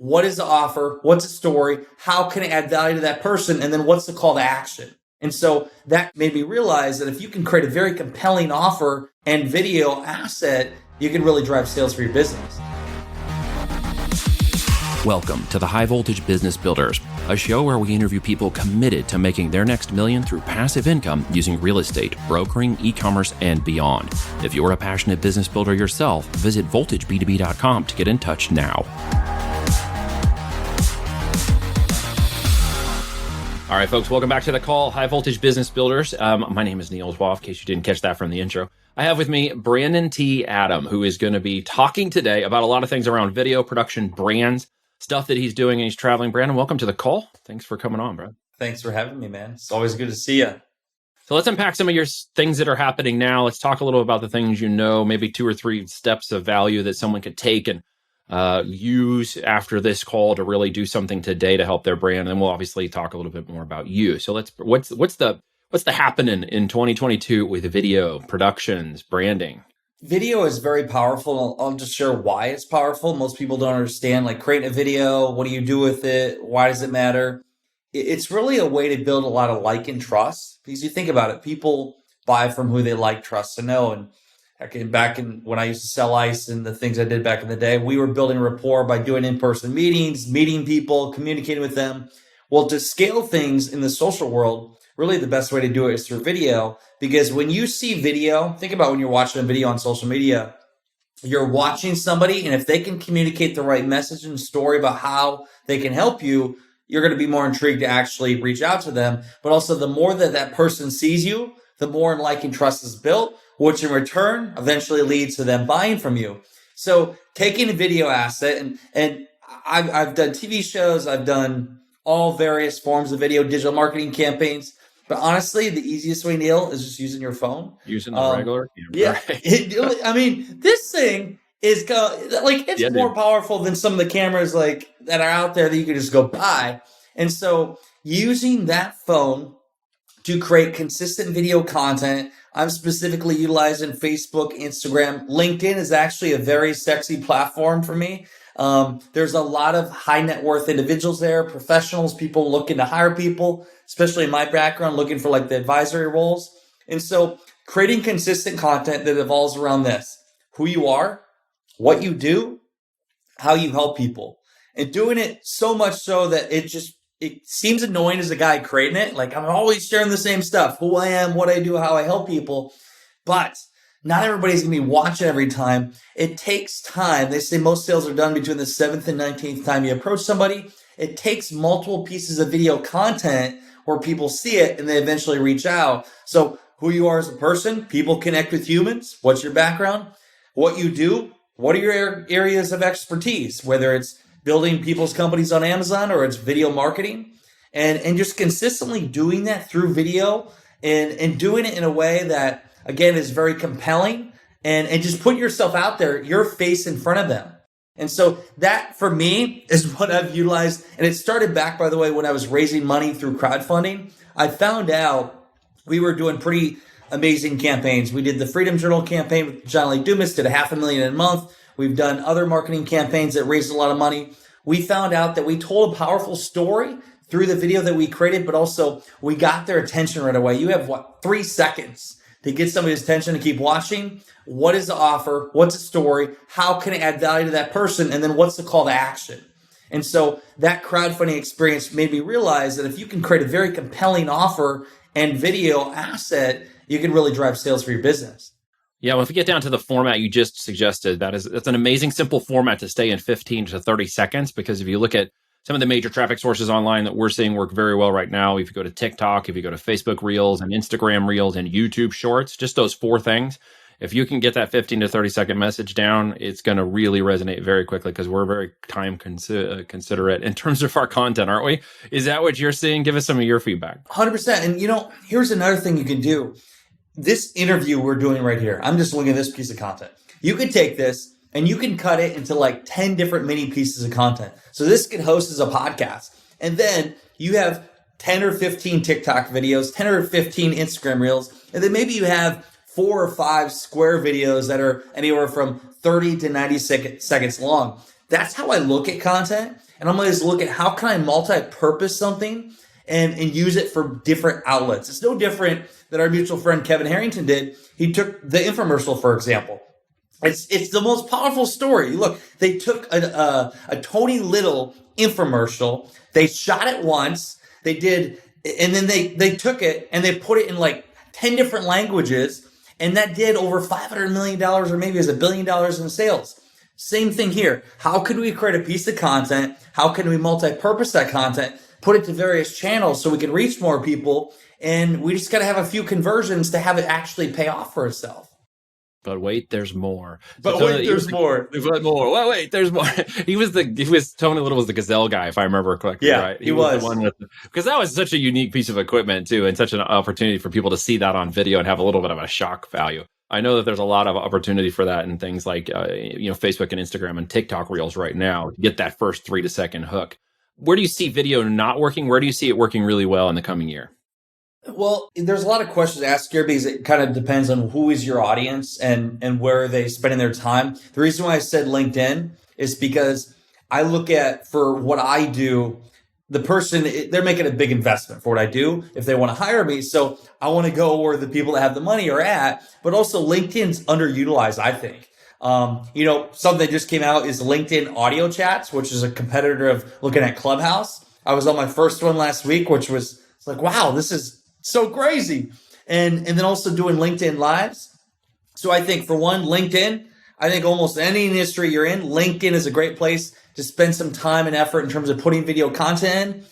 what is the offer? What's the story? How can it add value to that person? And then what's the call to action? And so that made me realize that if you can create a very compelling offer and video asset, you can really drive sales for your business. Welcome to the High Voltage Business Builders, a show where we interview people committed to making their next million through passive income using real estate, brokering, e-commerce, and beyond. If you're a passionate business builder yourself, visit voltageb2b.com to get in touch now. All right, folks, welcome back to the call, High Voltage Business Builders. My name is Neil Zwa, in case you didn't catch that from the intro. I have with me Brandon T. Adam, who is going to be talking today about a lot of things around video production, brands, stuff that he's doing, and he's traveling. Brandon, welcome to the call. Thanks for coming on, bro. Thanks for having me, man. It's always good to see you. So let's unpack some of your things that are happening now. Let's talk a little about the things you know, maybe 2 or 3 steps of value that someone could take and use after this call to really do something today to help their brand. And then we'll obviously talk a little bit more about you. So what's the happening in 2022 with video, productions, branding? Video is very powerful. I'll just share why it's powerful. Most people don't understand, like creating a video. What do you do with it? Why does it matter? It's really a way to build a lot of like and trust, because you think about it, people buy from who they like, trust, and know. And back in when I used to sell ice and the things I did back in the day, we were building rapport by doing in-person meetings, meeting people, communicating with them. Well, to scale things in the social world, really the best way to do it is through video, because when you see video, think about when you're watching a video on social media, you're watching somebody, and if they can communicate the right message and story about how they can help you, you're going to be more intrigued to actually reach out to them. But also, the more that that person sees you, the more like and trust is built, which in return eventually leads to them buying from you. So taking a video asset, and I've done TV shows, I've done all various forms of video, digital marketing campaigns. But honestly, the easiest way, Neil, is just using your phone. Using the regular? Yeah. Right. I mean, this thing is more powerful than some of the cameras like that are out there that you can just go buy. And so using that phone to create consistent video content, I'm specifically utilizing Facebook, Instagram. LinkedIn is actually a very sexy platform for me. There's a lot of high net worth individuals there, professionals, people looking to hire people, especially in my background, looking for like the advisory roles. And so creating consistent content that evolves around this: who you are, what you do, how you help people, and doing it so much so that it seems annoying as a guy creating it. Like, I'm always sharing the same stuff: who I am, what I do, how I help people. But not everybody's going to be watching every time. It takes time. They say most sales are done between the 7th and 19th time you approach somebody. It takes multiple pieces of video content where people see it and they eventually reach out. So who you are as a person, people connect with humans. What's your background? What you do? What are your areas of expertise? Whether it's building people's companies on Amazon or it's video marketing, and just consistently doing that through video and doing it in a way that, again, is very compelling, and just put yourself out there, your face in front of them. And so that, for me, is what I've utilized. And it started back, by the way, when I was raising money through crowdfunding. I found out we were doing pretty amazing campaigns. We did the Freedom Journal campaign with John Lee Dumas, did $500,000 in a month. We've done other marketing campaigns that raised a lot of money. We found out that we told a powerful story through the video that we created, but also we got their attention right away. You have 3 seconds to get somebody's attention to keep watching. What is the offer? What's the story? How can it add value to that person? And then what's the call to action? And so that crowdfunding experience made me realize that if you can create a very compelling offer and video asset, you can really drive sales for your business. Yeah, well, if we get down to the format you just suggested, that's an amazing, simple format to stay in 15 to 30 seconds, because if you look at some of the major traffic sources online that we're seeing work very well right now, if you go to TikTok, if you go to Facebook Reels and Instagram Reels and YouTube Shorts, just those 4 things, if you can get that 15 to 30 second message down, it's going to really resonate very quickly, because we're very time considerate in terms of our content, aren't we? Is that what you're seeing? Give us some of your feedback. 100%. And here's another thing you can do. This interview we're doing right here, I'm just looking at this piece of content. You could take this and you can cut it into like 10 different mini pieces of content. So this could host as a podcast. And then you have 10 or 15 TikTok videos, 10 or 15 Instagram Reels, and then maybe you have 4 or 5 square videos that are anywhere from 30 to 90 seconds long. That's how I look at content. and I'm going to just look at how can I multi-purpose something and use it for different outlets. It's no different than our mutual friend Kevin Harrington did. He took the infomercial, for example. It's the most powerful story. Look, they took a Tony Little infomercial. They shot it once. They did, and then they took it and they put it in like 10 different languages, and that did over $500 million or maybe it was $1 billion in sales. Same thing here. How can we create a piece of content? How can we multi-purpose that content, put it to various channels so we can reach more people? And we just got to have a few conversions to have it actually pay off for itself. But wait, there's more. But wait, there's more. But more. Well, wait, there's more. Tony Little was the Gazelle guy, if I remember correctly. Yeah, right? he was the one because that was such a unique piece of equipment too, and such an opportunity for people to see that on video and have a little bit of a shock value. I know that there's a lot of opportunity for that in things like Facebook and Instagram and TikTok Reels right now to get that first 3 second hook. Where do you see video not working? Where do you see it working really well in the coming year? Well, there's a lot of questions to ask here because it kind of depends on who is your audience and where are they spending their time. The reason why I said LinkedIn is because I look at, for what I do, the person, they're making a big investment for what I do if they want to hire me. So I want to go where the people that have the money are at, but also LinkedIn's underutilized, I think. Something that just came out is LinkedIn audio chats, which is a competitor of looking at Clubhouse. I was on my first one last week, which was it's like, wow, this is so crazy. And then also doing LinkedIn lives. So I think for one, LinkedIn, I think almost any industry you're in, LinkedIn is a great place to spend some time and effort in terms of putting video content in.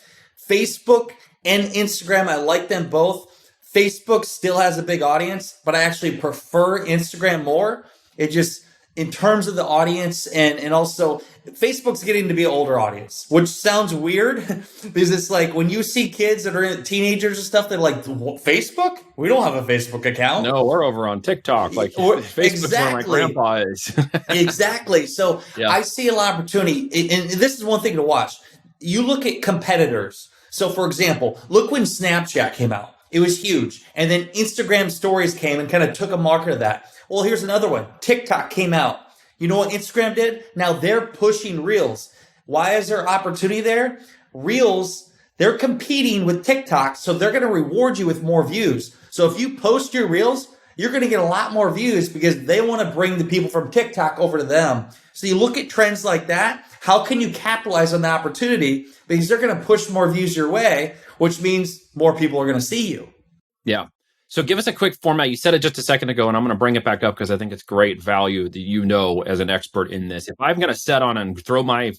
Facebook and Instagram, I like them both. Facebook still has a big audience, but I actually prefer Instagram more. It just, in terms of the audience and also Facebook's getting to be an older audience, which sounds weird because it's like when you see kids that are teenagers and stuff, they're like, Facebook? We don't have a Facebook account. No, we're over on TikTok. Like Facebook's where my grandpa is. Exactly. So yeah. I see a lot of opportunity. And this is one thing to watch. You look at competitors. So for example, look when Snapchat came out. It was huge. And then Instagram stories came and kind of took a market of that. Well, here's another one. TikTok came out. You know what Instagram did? Now they're pushing Reels. Why is there opportunity there? Reels, they're competing with TikTok, so they're going to reward you with more views. So if you post your Reels, you're going to get a lot more views because they want to bring the people from TikTok over to them. So you look at trends like that. How can you capitalize on the opportunity? Because they're going to push more views your way, which means more people are going to see you. Yeah. So give us a quick format. You said it just a second ago, and I'm going to bring it back up because I think it's great value that as an expert in this. If I'm going to set on and throw my,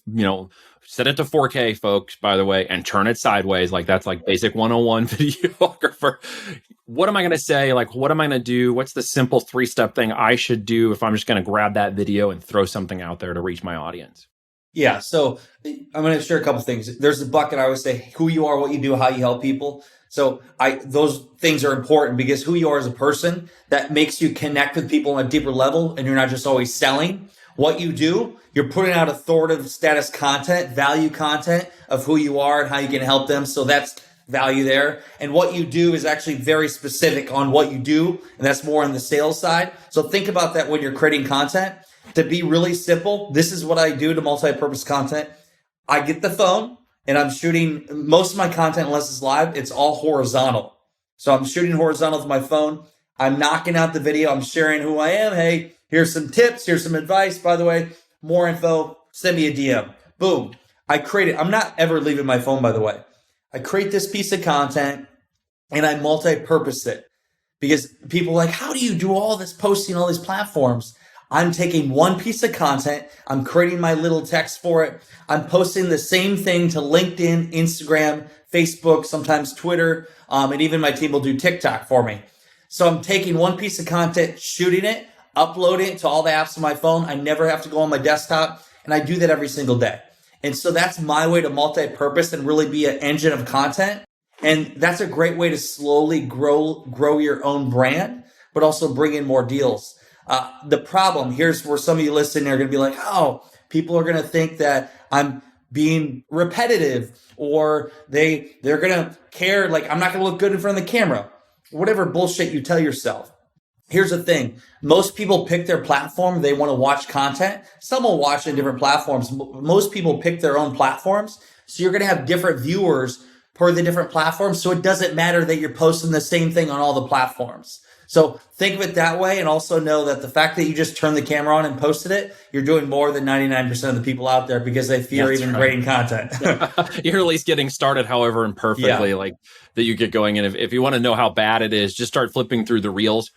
set it to 4K, folks, by the way, and turn it sideways, like that's like basic 101 videographer. What am I going to say? Like, what am I going to do? What's the simple 3-step thing I should do if I'm just going to grab that video and throw something out there to reach my audience? Yeah, so I'm going to share a couple things. There's a bucket. I always say who you are, what you do, how you help people. So those things are important because who you are as a person, that makes you connect with people on a deeper level and you're not just always selling. What you do, you're putting out authoritative status content, value content of who you are and how you can help them. So that's value there. And what you do is actually very specific on what you do. And that's more on the sales side. So think about that when you're creating content. To be really simple, this is what I do to multi-purpose content. I get the phone. And I'm shooting most of my content, unless it's live, it's all horizontal. So I'm shooting horizontal with my phone. I'm knocking out the video. I'm sharing who I am. Hey, here's some tips. Here's some advice. By the way, more info, send me a DM. Boom. I create it. I'm not ever leaving my phone, by the way. I create this piece of content and I multi-purpose it because people are like, how do you do all this posting on all these platforms? I'm taking one piece of content. I'm creating my little text for it. I'm posting the same thing to LinkedIn, Instagram, Facebook, sometimes Twitter, and even my team will do TikTok for me. So I'm taking one piece of content, shooting it, uploading it to all the apps on my phone. I never have to go on my desktop, and I do that every single day. And so that's my way to multi-purpose and really be an engine of content. And that's a great way to slowly grow your own brand, but also bring in more deals. The problem, here's where some of you listening are going to be like, oh, people are going to think that I'm being repetitive or they're going to care, like I'm not going to look good in front of the camera, whatever bullshit you tell yourself. here's the thing. Most people pick their platform. They want to watch content. Some will watch in different platforms. Most people pick their own platforms. So you're going to have different viewers per the different platforms. So it doesn't matter that you're posting the same thing on all the platforms. So think of it that way, and also know that the fact that you just turned the camera on and posted it, you're doing more than 99% of the people out there because they fear even creating content. You're at least getting started, however imperfectly, like that you get going. And if you want to know how bad it is, just start flipping through the reels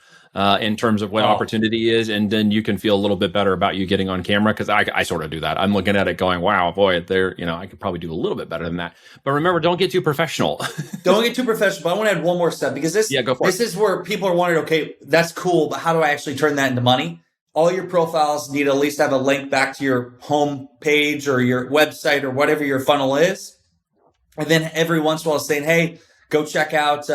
in terms of what opportunity is, and then you can feel a little bit better about you getting on camera. Because I sort of do that. I'm looking at it going, wow, boy, I could probably do a little bit better than that. But remember, don't get too professional. Don't get too professional. But I want to add one more step, because this is where people are wondering, okay, that's cool, but how do I actually turn that into money? All your profiles need to at least have a link back to your home page or your website or whatever your funnel is. And then every once in a while saying, hey, go check out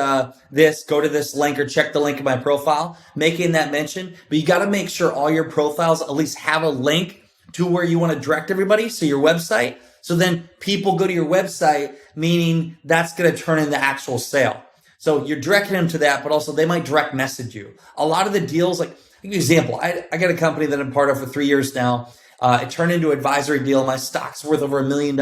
this, go to this link, or check the link in my profile, making that mention. But you got to make sure all your profiles at least have a link to where you want to direct everybody, so your website. So then people go to your website, meaning that's going to turn into actual sale. So you're directing them to that, but also they might direct message you. A lot of the deals, like, an example, I got a company that I'm part of for 3 years now. It turned into an advisory deal. My stock's worth over $1 million.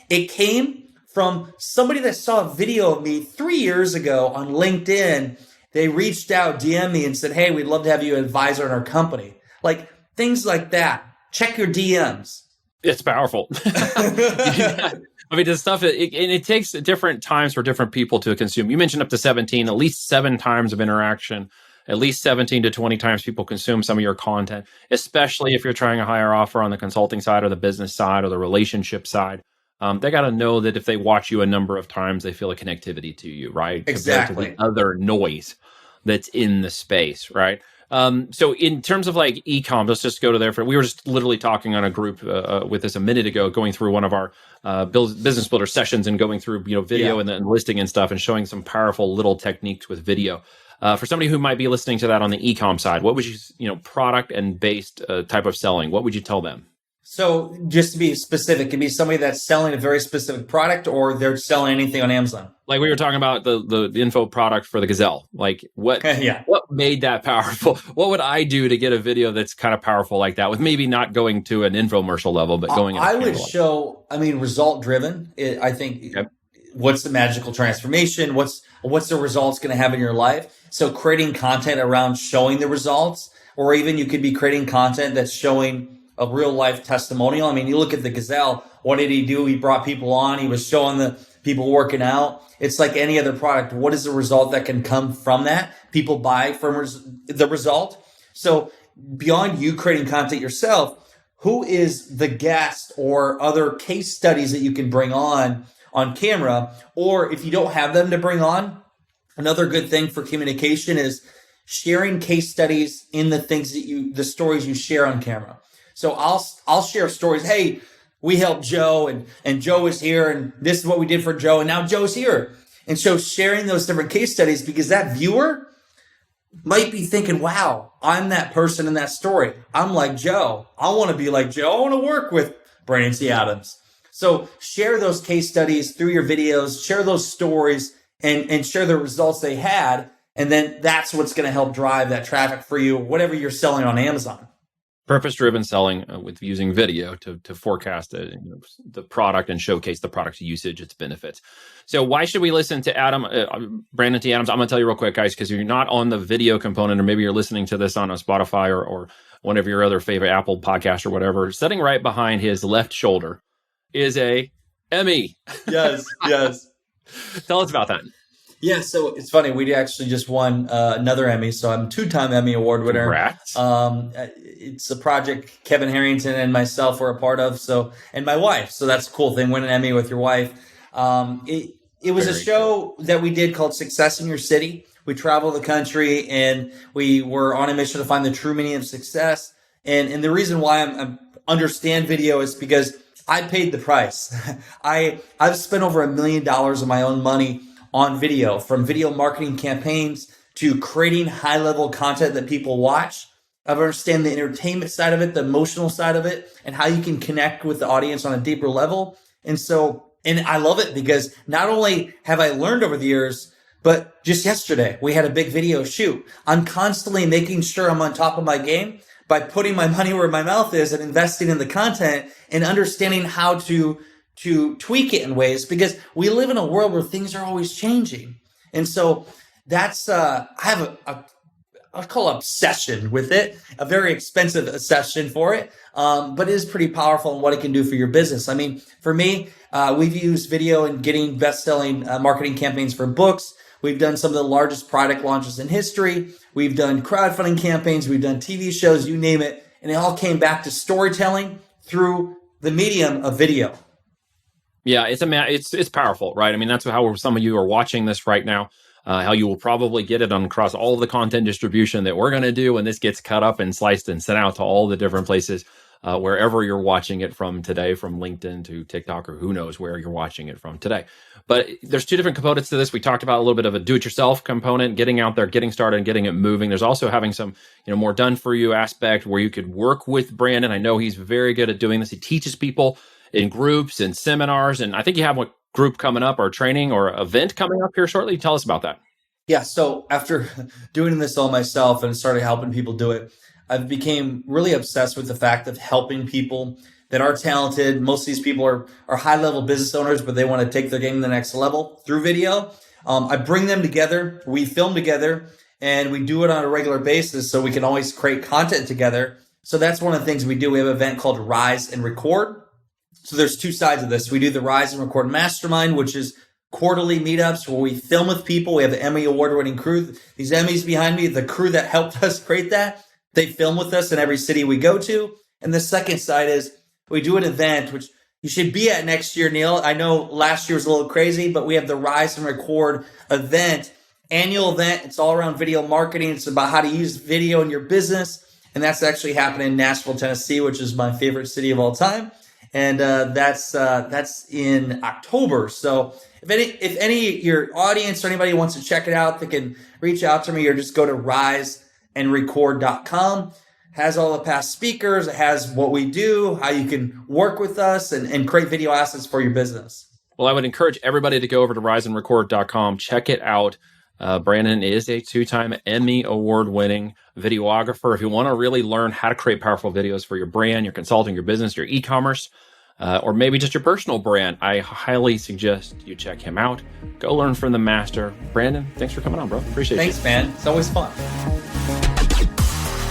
It came from somebody that saw a video of me 3 years ago on LinkedIn. They reached out, DM'd me and said, hey, we'd love to have you an advisor in our company. Like things like that. Check your DMs. It's powerful. I mean, the stuff, it takes different times for different people to consume. You mentioned up to 17, at least 7 times of interaction. At least 17 to 20 times people consume some of your content, especially if you're trying a higher offer on the consulting side or the business side or the relationship side. They got to know that if they watch you a number of times, they feel a connectivity to you, right? Exactly. Compared to the other noise that's in the space, right? So in terms of like e-com, let's just go to there. We were just literally talking on a group with this a minute ago, going through one of our business builder sessions and going through video and then listing and stuff and showing some powerful little techniques with video. For somebody who might be listening to that on the e-com side, what would you, product and based type of selling, what would you tell them? So just to be specific, it can be somebody that's selling a very specific product, or they're selling anything on Amazon. Like we were talking about the info product for the Gazelle. Like what made that powerful? What would I do to get a video that's kind of powerful like that, with maybe not going to an infomercial level, but going I would show, result driven. I think what's the magical transformation? What's the results going to have in your life? So creating content around showing the results, or even you could be creating content that's showing a real life testimonial. I mean, you look at the Gazelle, what did he do? He brought people on. He was showing the people working out. It's like any other product. What is the result that can come from that? People buy from the result. So beyond you creating content yourself, who is the guest or other case studies that you can bring on camera? Or if you don't have them to bring on, another good thing for communication is sharing case studies in the stories you share on camera. So I'll share stories. Hey, we helped Joe and Joe was here and this is what we did for Joe and now Joe's here. And so sharing those different case studies, because that viewer might be thinking, wow, I'm that person in that story. I'm like Joe. I want to be like Joe. I want to work with Brandon T. Adams. So share those case studies through your videos, share those stories and share the results they had. And then that's what's going to help drive that traffic for you, whatever you're selling on Amazon. Purpose-driven selling with using video to forecast the product and showcase the product's usage, its benefits. So why should we listen to Brandon T. Adams? I'm going to tell you real quick, guys, because you're not on the video component, or maybe you're listening to this on a Spotify or one of your other favorite Apple podcasts or whatever. Sitting right behind his left shoulder is a Emmy. Yes. Tell us about that. Yeah, so it's funny. We actually just won another Emmy, so I'm a 2-time Emmy Award winner. Congrats. It's a project Kevin Harrington and myself were a part of, and my wife. So that's a cool thing, win an Emmy with your wife. It was a show that we did called Success in Your City. We traveled the country, and we were on a mission to find the true meaning of success. And the reason why I understand video is because I paid the price. I've spent over $1 million of my own money on video, from video marketing campaigns to creating high-level content that people watch. I understand the entertainment side of it, the emotional side of it, and how you can connect with the audience on a deeper level. And I love it because not only have I learned over the years, But just yesterday, we had a big video shoot. I'm constantly making sure I'm on top of my game by putting my money where my mouth is and investing in the content and understanding how to tweak it in ways, because we live in a world where things are always changing. And so that's, I have I'll call it obsession with it, a very expensive obsession for it. But it is pretty powerful in what it can do for your business. I mean, for me, we've used video in getting best-selling marketing campaigns for books. We've done some of the largest product launches in history. We've done crowdfunding campaigns. We've done TV shows, you name it. And it all came back to storytelling through the medium of video. Yeah, it's powerful, right? I mean, that's how some of you are watching this right now. How you will probably get it across all of the content distribution that we're going to do, and this gets cut up and sliced and sent out to all the different places, wherever you're watching it from today, from LinkedIn to TikTok, or who knows where you're watching it from today. But there's two different components to this. We talked about a little bit of a do-it-yourself component, getting out there, getting started, and getting it moving. There's also having some, more done-for-you aspect where you could work with Brandon. I know he's very good at doing this. He teaches people in groups and seminars, and I think you have one group coming up, or training or event coming up here shortly. Tell us about that. Yeah. So after doing this all myself and started helping people do it, I've became really obsessed with the fact of helping people that are talented. Most of these people are high-level business owners, but they want to take their game to the next level through video. I bring them together. We film together, and we do it on a regular basis so we can always create content together. So that's one of the things we do. We have an event called Rise and Record. So there's two sides of this. We do the Rise and Record Mastermind, which is quarterly meetups where we film with people. We have an Emmy award-winning crew. These Emmys behind me, the crew that helped us create that, they film with us in every city we go to. And the second side is we do an event, which you should be at next year, Neil. I know last year was a little crazy, but we have the Rise and Record event, annual event. It's all around video marketing. It's about how to use video in your business. And that's actually happening in Nashville, Tennessee, which is my favorite city of all time. And that's in October. So if any your audience or anybody wants to check it out, they can reach out to me or just go to riseandrecord.com. Has all the past speakers. It has what we do, how you can work with us and create video assets for your business. Well, I would encourage everybody to go over to riseandrecord.com. Check it out. Brandon is a 2-time Emmy award-winning videographer. If you want to really learn how to create powerful videos for your brand, your consulting, your business, your e-commerce, or maybe just your personal brand, I highly suggest you check him out. Go learn from the master. Brandon, thanks for coming on, bro. Appreciate it. Thanks, man. It's always fun.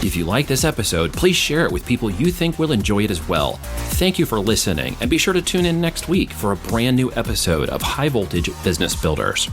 If you like this episode, please share it with people you think will enjoy it as well. Thank you for listening, and be sure to tune in next week for a brand new episode of High Voltage Business Builders.